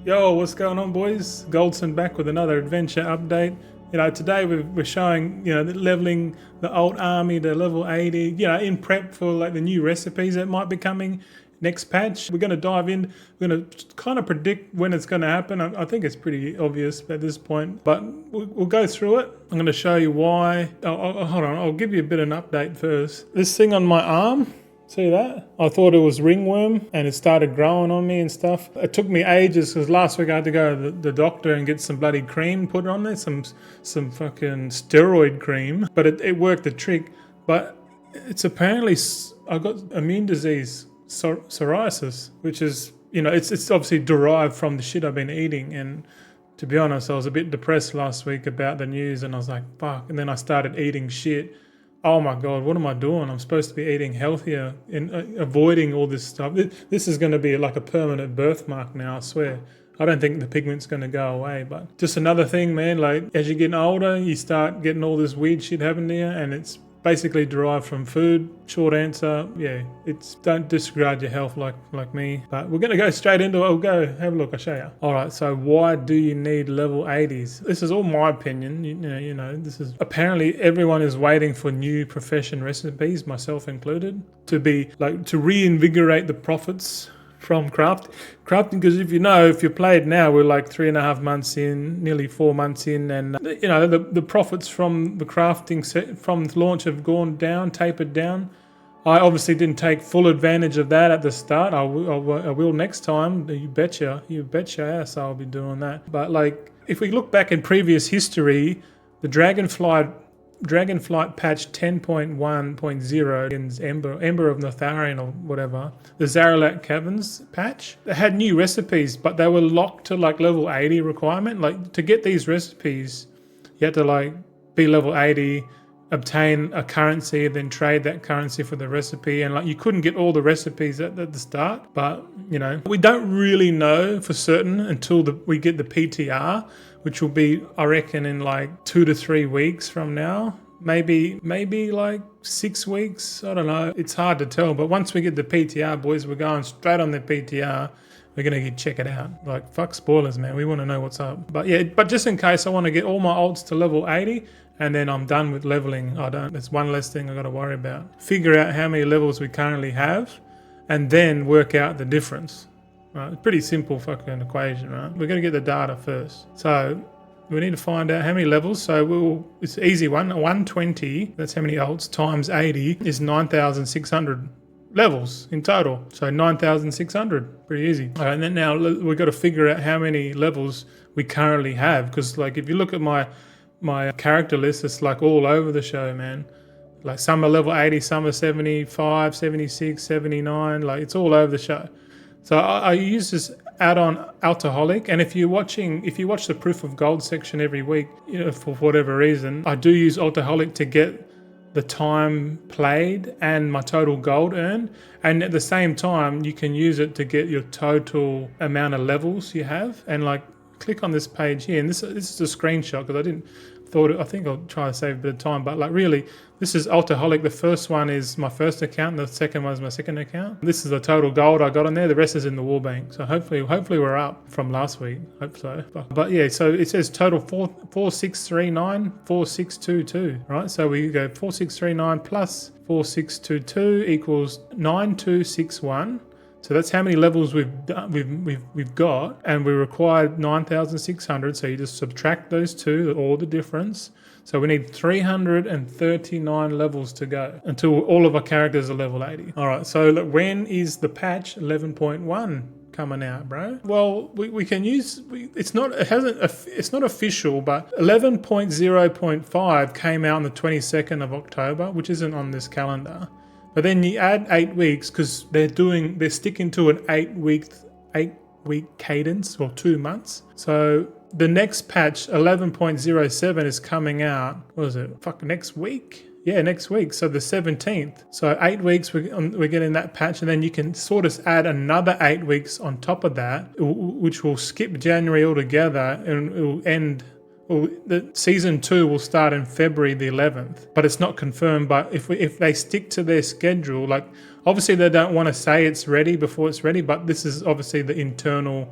Yo, what's going on, boys? Goldson back with another adventure update. Today we're showing, leveling the old army to level 80, in prep for like the new recipes that might be coming next patch. We're going to dive in. We're going to kind of predict when it's going to happen. I think it's pretty obvious at this point, but we'll go through it. I'm going to show you why. Hold on, I'll give you a bit of an update first. This thing on my arm, see that? I thought it was ringworm and it started growing on me and stuff. It took me ages because last week I had to go to the doctor and get some bloody cream put on there, some fucking steroid cream. But it worked the trick. But it's apparently, I got immune disease, psoriasis, which is, it's obviously derived from the shit I've been eating. And to be honest, I was a bit depressed last week about the news and I was like, fuck. And then I started eating shit. Oh my God, what am I doing? I'm supposed to be eating healthier and avoiding all this stuff. This is going to be like a permanent birthmark now, I swear. I don't think the pigment's going to go away, but just another thing, man, like as you're getting older, you start getting all this weird shit happening to you and it's basically derived from food. Short answer, yeah, it's don't disregard your health like me. But we're going to go straight into it. We'll go have a look, I'll show you. All right, so why do you need level 80s? This is all my opinion. This is apparently everyone is waiting for new profession recipes, myself included, to reinvigorate the profits from crafting, because if you played now, we're like 3.5 months in, nearly 4 months in, and the profits from the crafting set from the launch have tapered down. I obviously didn't take full advantage of that at the start. I will next time. You betcha ass I'll be doing that. But like, if we look back in previous history, the Dragonflight patch 10.1.0 in Ember of Notharian or whatever, the Zaralat Caverns patch, they had new recipes, but they were locked to like level 80 requirement. Like to get these recipes, you had to like be level 80, obtain a currency, then trade that currency for the recipe, and like you couldn't get all the recipes at the start. But we don't really know for certain until we get the PTR, which will be, I reckon, in like 2 to 3 weeks from now. Maybe like 6 weeks. I don't know. It's hard to tell. But once we get the PTR, boys, we're going straight on the PTR. We're going to check it out. Like, fuck spoilers, man. We want to know what's up. But yeah, but just in case, I want to get all my alts to level 80 and then I'm done with leveling. There's one less thing I got to worry about. Figure out how many levels we currently have and then work out the difference. Right, it's pretty simple fucking equation, right? We're going to get the data first. So we need to find out how many levels. So it's an easy one. 120, that's how many alts, times 80 is 9,600 levels in total. So 9,600, pretty easy. All right, and then now we've got to figure out how many levels we currently have. Because like if you look at my character list, it's like all over the show, man. Like some are level 80, some are 75, 76, 79. Like it's all over the show. So I use this add-on Alcoholic, and if you watch the Proof of Gold section every week, for whatever reason, I do use Alcoholic to get the time played and my total gold earned, and at the same time you can use it to get your total amount of levels you have. And like, click on this page here, and this is a screenshot because I think I'll try to save a bit of time, but like really, this is Alcoholic. The first one is my first account, and the second one is my second account. This is the total gold I got on there. The rest is in the war bank. So hopefully we're up from last week. Hope so. But yeah, so it says total 4639, 4622, right? So we go 4639 plus 4622 equals 9261. So that's how many levels we've got, and we required 9,600. So you just subtract those two, or the difference. So we need 339 levels to go until all of our characters are level 80. All right. So look, when is the patch 11.1 coming out, bro? Well, we can use. It's not official, but 11.0.5 came out on the 22nd of October, which isn't on this calendar. But then you add 8 weeks because they're sticking to an 8 week cadence, or 2 months. So the next patch, 11.07, is coming out. What is it? Next week? Yeah, next week. So the 17th. So 8 weeks we're getting that patch, and then you can sort of add another 8 weeks on top of that, which will skip January altogether, and it will end. Well, the season 2 will start in February the 11th, but it's not confirmed. But if they stick to their schedule, like Obviously, they don't want to say it's ready before it's ready, but this is obviously the internal,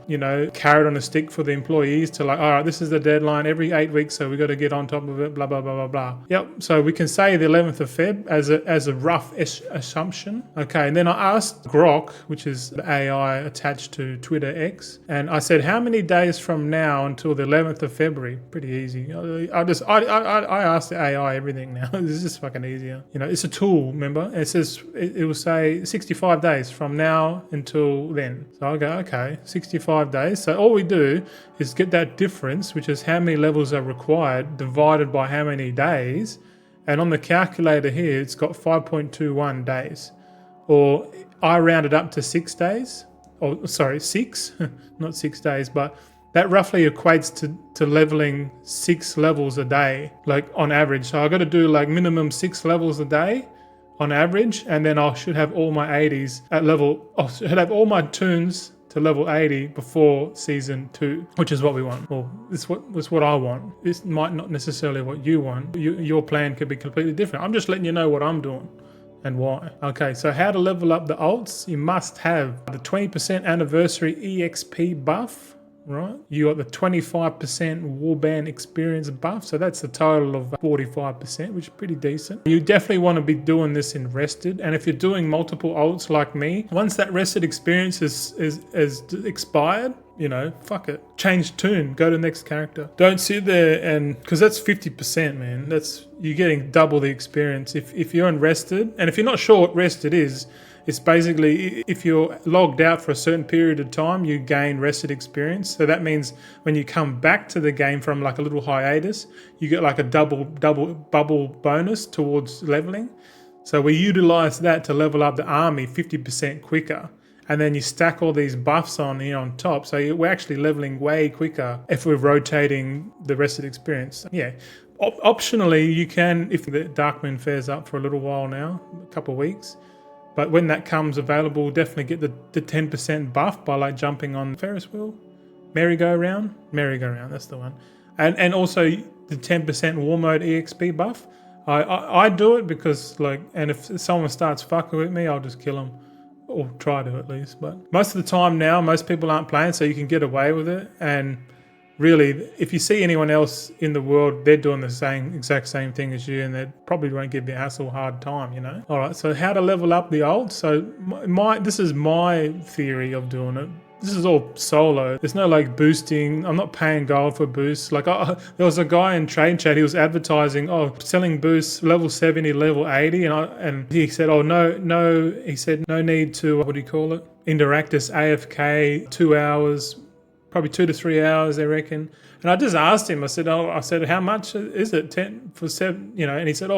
carrot on a stick for the employees to like, all right, this is the deadline every 8 weeks, so we got to get on top of it, blah, blah, blah, blah, blah. Yep, so we can say the 11th of Feb as a rough assumption. Okay, and then I asked Grok, which is the AI attached to Twitter X, and I said, how many days from now until the 11th of February? Pretty easy. I asked the AI everything now. It's just fucking easier. It's a tool, remember? It says, it will say 65 days from now until then. So I go, okay, 65 days. So all we do is get that difference, which is how many levels are required, divided by how many days. And on the calculator here, it's got 5.21 days. Or I rounded up to 6 days. Or sorry, 6, not 6 days, but that roughly equates to leveling 6 levels a day, like on average. So I got to do like minimum 6 levels a day on average, and then I should have all my 80s at level, I should have all my tunes to level 80 before season 2, which is what we want. Well, it's what I want. This might not necessarily what you want. Your plan could be completely different. I'm just letting you know what I'm doing and why. Okay, so how to level up the alts. You must have the 20% anniversary EXP buff, right? You got the 25% warband experience buff, so that's a total of 45%, which is pretty decent. You definitely want to be doing this in rested, and if you're doing multiple ults like me, once that rested experience is expired, fuck it, change tune, go to the next character. Don't sit there and, because that's 50%, man. You're getting double the experience if you're in rested. And if you're not sure what rested is, it's basically if you're logged out for a certain period of time, you gain rested experience. So that means when you come back to the game from like a little hiatus, you get like a double bubble bonus towards leveling. So we utilize that to level up the army 50% quicker. And then you stack all these buffs on here on top. So we're actually leveling way quicker if we're rotating the rested experience. Yeah. Optionally, you can, if the Dark Moon fares up for a little while now, a couple of weeks. But when that comes available, definitely get the 10% buff by like jumping on Ferris wheel, merry-go-round, that's the one. And also the 10% war mode EXP buff. I do it because and if someone starts fucking with me, I'll just kill them. Or try to at least. But most of the time now, most people aren't playing, so you can get away with it. And really, if you see anyone else in the world, they're doing the exact same thing as you, and they probably won't give you a hassle hard time, All right, so how to level up the ult. So this is my theory of doing it. This is all solo. There's no boosting. I'm not paying gold for boosts. There was a guy in Trade Chat, he was advertising, selling boosts level 70, level 80. And he said, he said, no need to, what do you call it? Interact as AFK 2 hours, probably 2 to 3 hours, they reckon. And I just asked him, I said, how much is it? 10 for 7, and he said,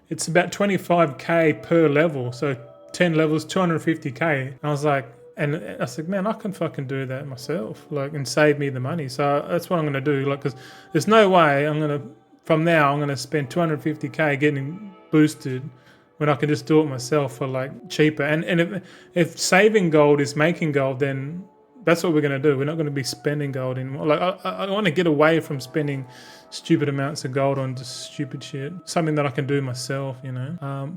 it's about 25k per level. So 10 levels, 250k. And I was like, and I said, man, I can fucking do that myself, and save me the money. So that's what I'm going to do, because there's no way from now, I'm going to spend 250k getting boosted when I can just do it myself for cheaper. And if saving gold is making gold, then that's what we're going to do. We're not going to be spending gold anymore. I want to get away from spending stupid amounts of gold on just stupid shit. Something that I can do myself,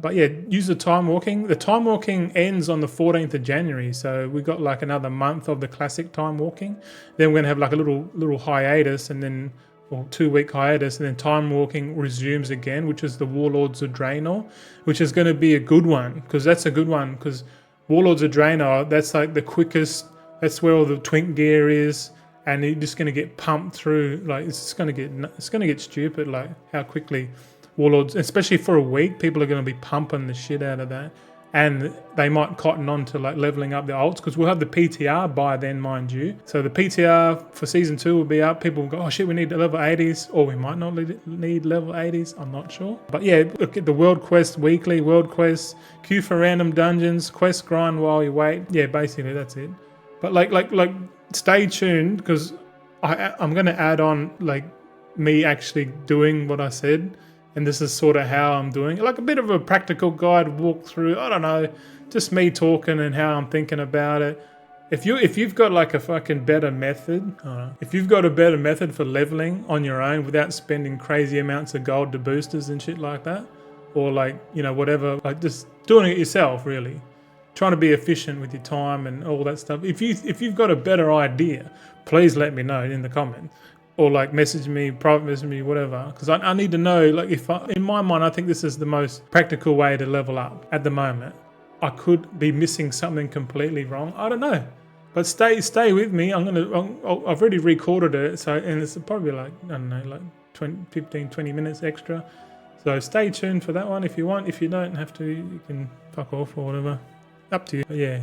But yeah, use the time walking. The time walking ends on the 14th of January. So we got another month of the classic time walking. Then we're going to have a little hiatus, and then 2-week hiatus, and then time walking resumes again, which is the Warlords of Draenor, which is going to be a good one, because that's a good one, because Warlords of Draenor, that's the quickest. That's where all the twink gear is, and you're just going to get pumped through. It's going to get stupid. How quickly Warlords, especially for a week, people are going to be pumping the shit out of that, and they might cotton on to leveling up the ults, because we'll have the PTR by then, mind you. So the PTR for season 2 will be up. People will go, oh shit, we need level 80s, or we might not need level 80s. I'm not sure. But yeah, look at the World Quest weekly, World Quest, queue for random dungeons, quest grind while you wait. Yeah, basically that's it. But stay tuned, because I'm going to add on me actually doing what I said, and this is sort of how I'm doing it. A bit of a practical guide walkthrough. I don't know, just me talking and how I'm thinking about it. If you've got a fucking better method, if you've got a better method for leveling on your own without spending crazy amounts of gold to boosters and shit like that, or whatever, just doing it yourself really. trying to be efficient with your time and all that stuff. If you've got a better idea, please let me know in the comments. Or like message me, private message me, whatever. Because I need to know, like in my mind, I think this is the most practical way to level up at the moment. I could be missing something completely wrong. I don't know. But stay with me. I've already recorded it. And it's probably like, I don't know, like 15, 20 minutes extra. So stay tuned for that one if you want. If you don't have to, you can fuck off or whatever. Up to you. But yeah,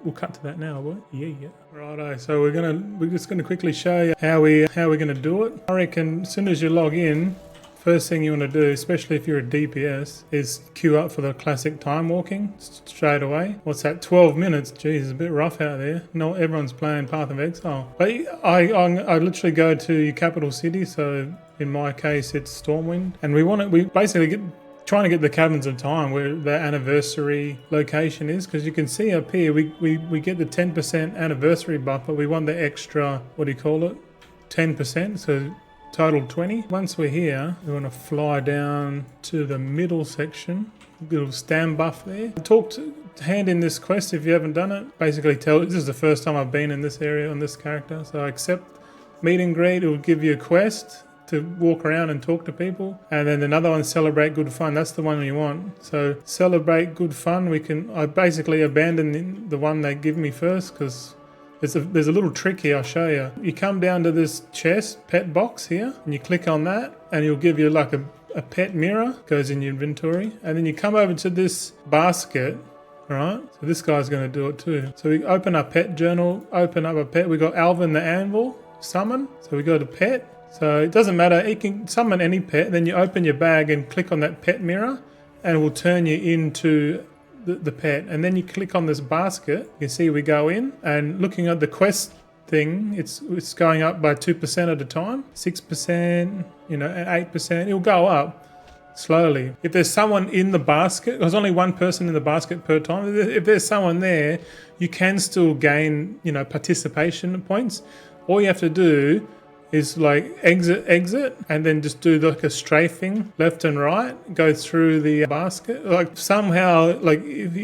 we'll cut to that now, boy. Yeah. Righto. So we're just gonna quickly show you how we're gonna do it. I reckon as soon as you log in, first thing you want to do, especially if you're a DPS, is queue up for the classic time walking straight away. What's that? 12 minutes. Jeez, it's a bit rough out there. Not everyone's playing Path of Exile. But I literally go to your capital city. So in my case, it's Stormwind, and we basically trying to get the Caverns of Time where the anniversary location is, because you can see up here we get the 10% anniversary buff, but we want the extra, what do you call it, 10%, so total 20. Once we're here, we want to fly down to the middle section, little stand buff there. Hand in this quest if you haven't done it. Basically this is the first time I've been in this area on this character, so I accept meet and greet. It will give you a quest to walk around and talk to people, and then another one, celebrate good fun. That's the one you want. So celebrate good fun. I basically abandoned the one they give me first, because there's a little trick here. I'll show you. You come down to this chest pet box here, and you click on that, and it'll give you like a pet mirror, goes in your inventory, and then you come over to this basket. Right, so this guy's going to do it too. So we open our pet journal, open up a pet. We got Alvin the Anvil, summon. So we go to pet. So it doesn't matter, you can summon any pet, then you open your bag and click on that pet mirror, and it will turn you into the pet. And then you click on this basket, you see we go in, and looking at the quest thing, it's going up by 2% at a time, 6%, and 8%, it'll go up slowly. If there's someone in the basket, there's only one person in the basket per time, if there's someone there, you can still gain, participation points. All you have to do is like exit, and then just do like a strafing left and right, go through the basket. Like somehow, like if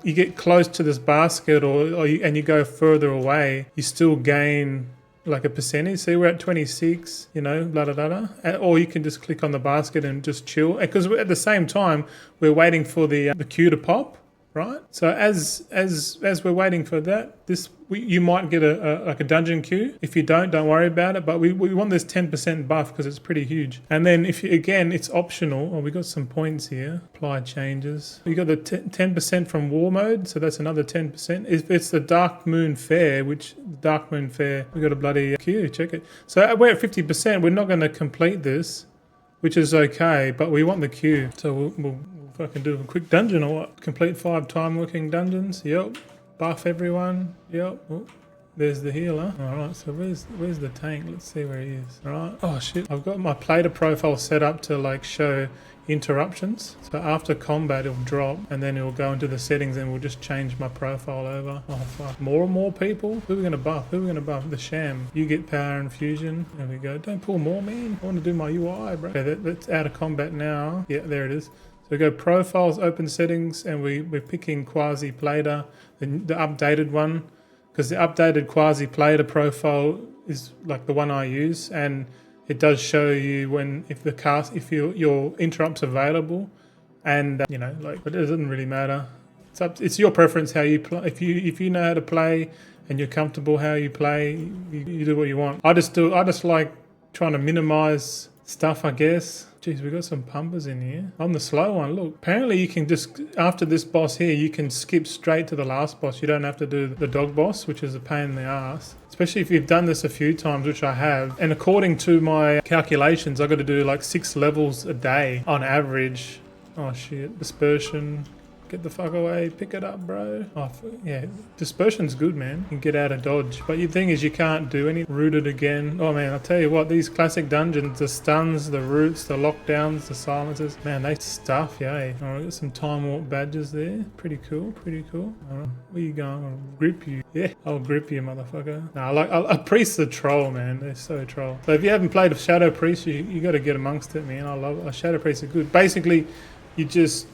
you get close to this basket and you go further away, you still gain like a percentage. See, we're at 26, blah, blah, blah. Or you can just click on the basket and just chill. Because at the same time, we're waiting for the queue to pop. Right, so as we're waiting for that, you might get a dungeon queue. If you don't worry about it. But we want this 10% buff because it's pretty huge. And then it's optional. Oh, we got some points here. Apply changes. You got the 10% from war mode, so that's another 10%. If it's the Dark Moon Fair, we got a bloody queue. Check it. So we're at 50%. We're not going to complete this, which is okay, but we want the queue. So we'll fucking do a quick dungeon or what? Complete 5 time working dungeons. Yep. Buff everyone. Yep. Oh, there's the healer. Alright, so where's the tank? Let's see where he is. Alright. Oh shit. I've got my plater profile set up to like show interruptions. So after combat it'll drop, and then it'll go into the settings, and we'll just change my profile over. Oh fuck. More and more people? Who are we gonna buff? The Sham. You get power infusion. There we go. Don't pull more, man. I want to do my UI, bro. Okay, that's out of combat now. Yeah, there it is. So we go profiles, open settings, and we're picking Quasi Plater, the updated one, because the updated Quasi Plater profile is like the one I use, and it does show you if your interrupt's available, and but it doesn't really matter. It's your preference how you play. If you know how to play and you're comfortable how you play, you do what you want. I just like trying to minimize stuff, I guess. Jeez, we got some pumpers in here. I'm the slow one, look. Apparently you can just, after this boss here, you can skip straight to the last boss. You don't have to do the dog boss, which is a pain in the ass. Especially if you've done this a few times, which I have. And according to my calculations, I've got to do like 6 levels a day on average. Oh shit, dispersion. Get the fuck away, pick it up, bro. Oh, yeah, dispersion's good, man. You can get out of dodge. But the thing is, you can't do any. Rooted again. Oh, man, I'll tell you what, these classic dungeons, the stuns, the roots, the lockdowns, the silences, man, they stuff, yay. All right, got some time warp badges there. Pretty cool. All right, where you going? I'll grip you. Yeah, I'll grip you, motherfucker. Nah, a priest's a troll, man. They're so troll. So if you haven't played a Shadow Priest, you got to get amongst it, man. I love it. Shadow Priests are good. Basically, you just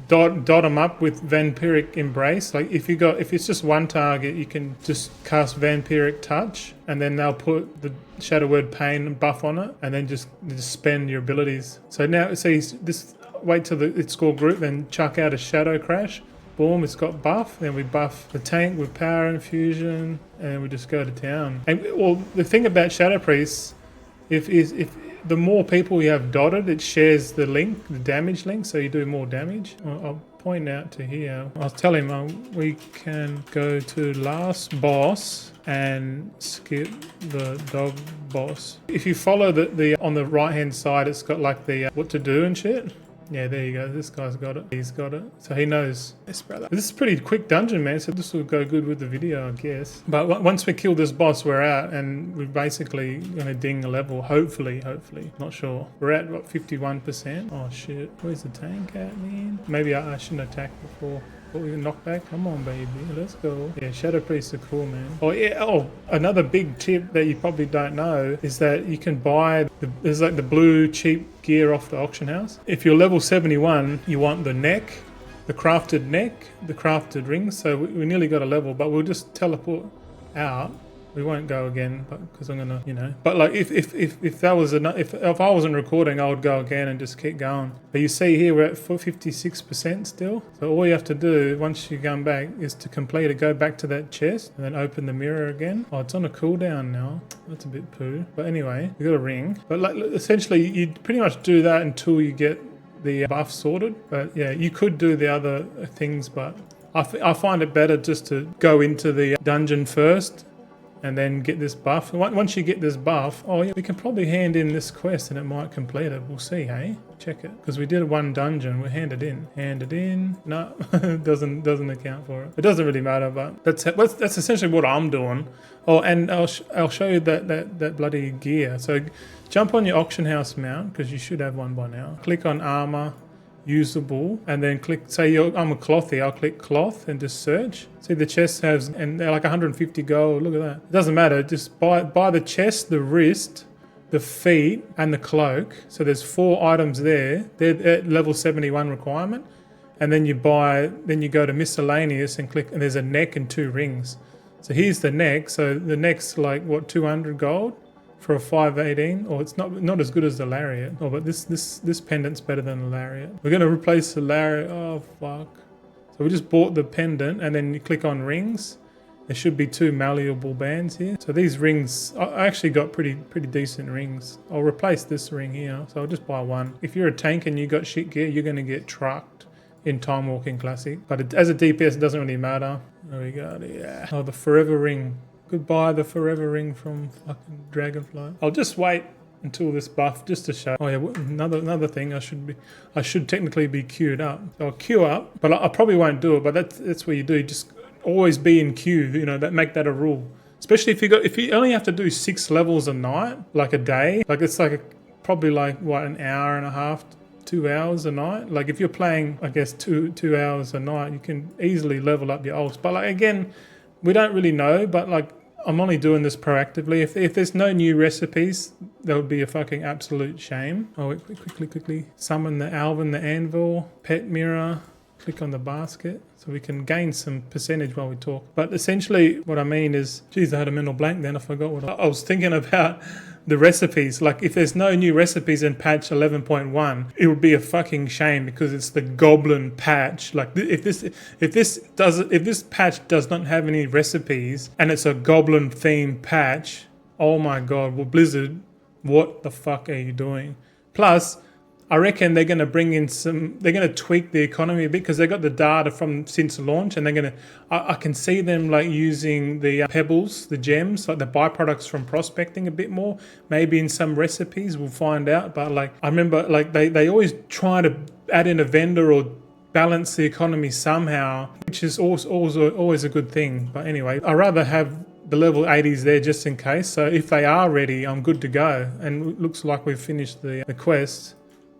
dot them up with Vampiric Embrace. Like if it's just one target, you can just cast Vampiric Touch, and then they'll put the Shadow Word Pain buff on it, and then just spend your abilities. So now, see this. Wait till it's called group, then chuck out a Shadow Crash. Boom, it's got buff. Then we buff the tank with Power Infusion, and we just go to town. And well, the thing about Shadow Priests, if the more people you have dotted, it shares the link, the damage link, so you do more damage. I'll point out to here. I'll tell him we can go to last boss and skip the dog boss. If you follow the on the right hand side, it's got like the what to do and shit. Yeah, there you go. This guy's got it. He's got it. So he knows. Yes, brother. This is a pretty quick dungeon, man. So this will go good with the video, I guess. But once we kill this boss, we're out. And we're basically going to ding a level. Hopefully. Not sure. We're at, what, 51%? Oh, shit. Where's the tank at, man? Maybe I shouldn't attack before. But we can knock back. Come on, baby. Let's go. Yeah, Shadow Priests are cool, man. Oh, yeah. Oh, another big tip that you probably don't know is that you can buy... There's like the blue cheap gear off the auction house. If you're level 71, you want the neck, the crafted rings. So we nearly got a level, but we'll just teleport out. We won't go again, but because I'm gonna, you know. But like if that was if I wasn't recording, I would go again and just keep going. But you see here we're at 56% still. So all you have to do once you come back is to complete it. Go back to that chest and then open the mirror again. Oh, it's on a cooldown now. That's a bit poo. But anyway, you got a ring. But like essentially, you pretty much do that until you get the buff sorted. But yeah, you could do the other things, but I find it better just to go into the dungeon first and then get this buff. Once you get this buff, oh yeah, we can probably hand in this quest and it might complete it. We'll see, hey? Check it. Because we did one dungeon, we hand it in. No, it doesn't account for it. It doesn't really matter, but that's essentially what I'm doing. Oh, and I'll show you that bloody gear. So jump on your auction house mount, because you should have one by now. Click on armor, usable, and then click, say I'm a clothy, I'll click cloth and just search. See the chest has, and they're like 150 gold, look at that. It doesn't matter, just buy the chest, the wrist, the feet, and the cloak. So there's 4 items there. They're at level 71 requirement. And then you go to miscellaneous and click, and there's a neck and 2 rings. So here's the neck, so the neck's like, what, 200 gold? For a 518, or it's not as good as the lariat. Oh, but this pendant's better than the lariat. We're gonna replace the lariat. Oh fuck! So we just bought the pendant, and then you click on rings. There should be 2 malleable bands here. So these rings, I actually got pretty decent rings. I'll replace this ring here, so I'll just buy one. If you're a tank and you got shit gear, you're gonna get trucked in Time Walking Classic. But as a DPS, it doesn't really matter. There we go. Yeah. Oh, the Forever Ring. Goodbye, the Forever Ring from fucking Dragonfly. I'll just wait until this buff, just to show. Oh yeah, another thing. I should technically be queued up. So I'll queue up, but I probably won't do it. But that's what you do. Just always be in queue. You know, make that a rule. Especially if you only have to do 6 levels a night, like a day. Like it's like probably like what, an hour and a half. 2 hours a night. Like if you're playing, I guess 2 hours a night, you can easily level up your ults. But like again, we don't really know, but like I'm only doing this proactively. If there's no new recipes, that would be a fucking absolute shame. Oh, wait, quickly. Summon the Alvin, the Anvil, Pet Mirror, click on the basket, so we can gain some percentage while we talk. But essentially what I mean is, geez, I had a mental blank then, I forgot what I was thinking about. The recipes, like if there's no new recipes in patch 11.1, it would be a fucking shame because it's the goblin patch. Like if this patch does not have any recipes and it's a goblin themed patch, oh my god, well Blizzard, what the fuck are you doing? Plus, I reckon they're going to bring in they're going to tweak the economy a bit because they got the data from since launch, and they're going to, I can see them like using the pebbles, the gems, like the byproducts from prospecting a bit more, maybe in some recipes, we'll find out. But like, I remember like they always try to add in a vendor or balance the economy somehow, which is always a good thing. But anyway, I'd rather have the level 80s there just in case. So if they are ready, I'm good to go. And it looks like we've finished the quest.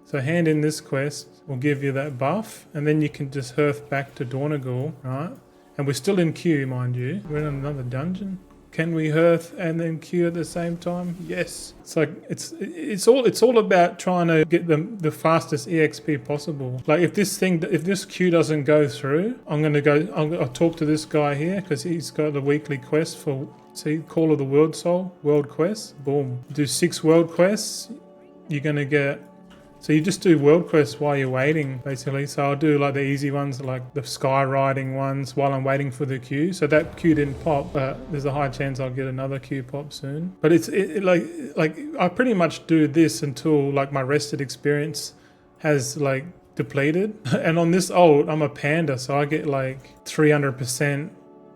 So hand in this quest will give you that buff, and then you can just hearth back to Dornagal, right? And we're still in queue, mind you. We're in another dungeon. Can we hearth and then queue at the same time? Yes. It's like it's all about trying to get the fastest EXP possible. Like if this queue doesn't go through, I'll talk to this guy here because he's got the weekly quest for Call of the World quest. Boom. Do 6 world quests. You're gonna get. So you just do world quests while you're waiting, basically. So I'll do like the easy ones, like the sky riding ones, while I'm waiting for the queue. So that queue didn't pop, but there's a high chance I'll get another queue pop soon. But it's like I pretty much do this until like my rested experience has like depleted. And on this ult, I'm a panda, so I get like 300%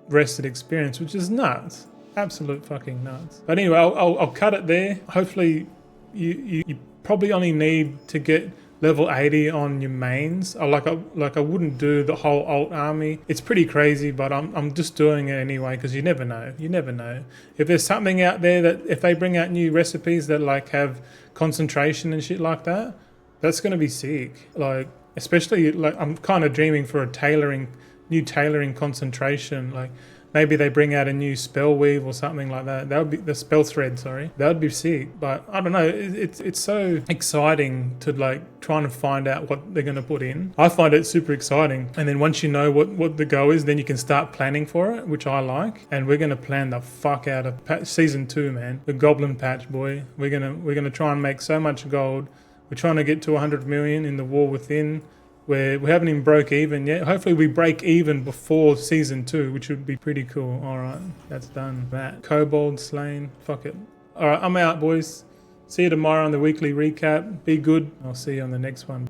rested experience, which is nuts, absolute fucking nuts. But anyway, I'll cut it there. Hopefully, you probably only need to get level 80 on your mains. I wouldn't do the whole alt army. It's pretty crazy, but I'm just doing it anyway because you never know. You never know. If there's something out there that if they bring out new recipes that like have concentration and shit like that, that's gonna be sick. Like especially like I'm kind of dreaming for a new tailoring concentration. Like maybe they bring out a new spell weave or something like that. That would be the spell thread, sorry. That would be sick. But I don't know. It's so exciting to like trying to find out what they're going to put in. I find it super exciting. And then once you know what the go is, then you can start planning for it, which I like. And we're going to plan the fuck out of season 2, man. The Goblin Patch, boy. We're gonna try and make so much gold. We're trying to get to 100 million in the War Within. We haven't even broke even yet. Hopefully we break even before season 2, which would be pretty cool. Alright, that's done. That Kobold slain. Fuck it. Alright, I'm out, boys. See you tomorrow on the weekly recap. Be good. I'll see you on the next one.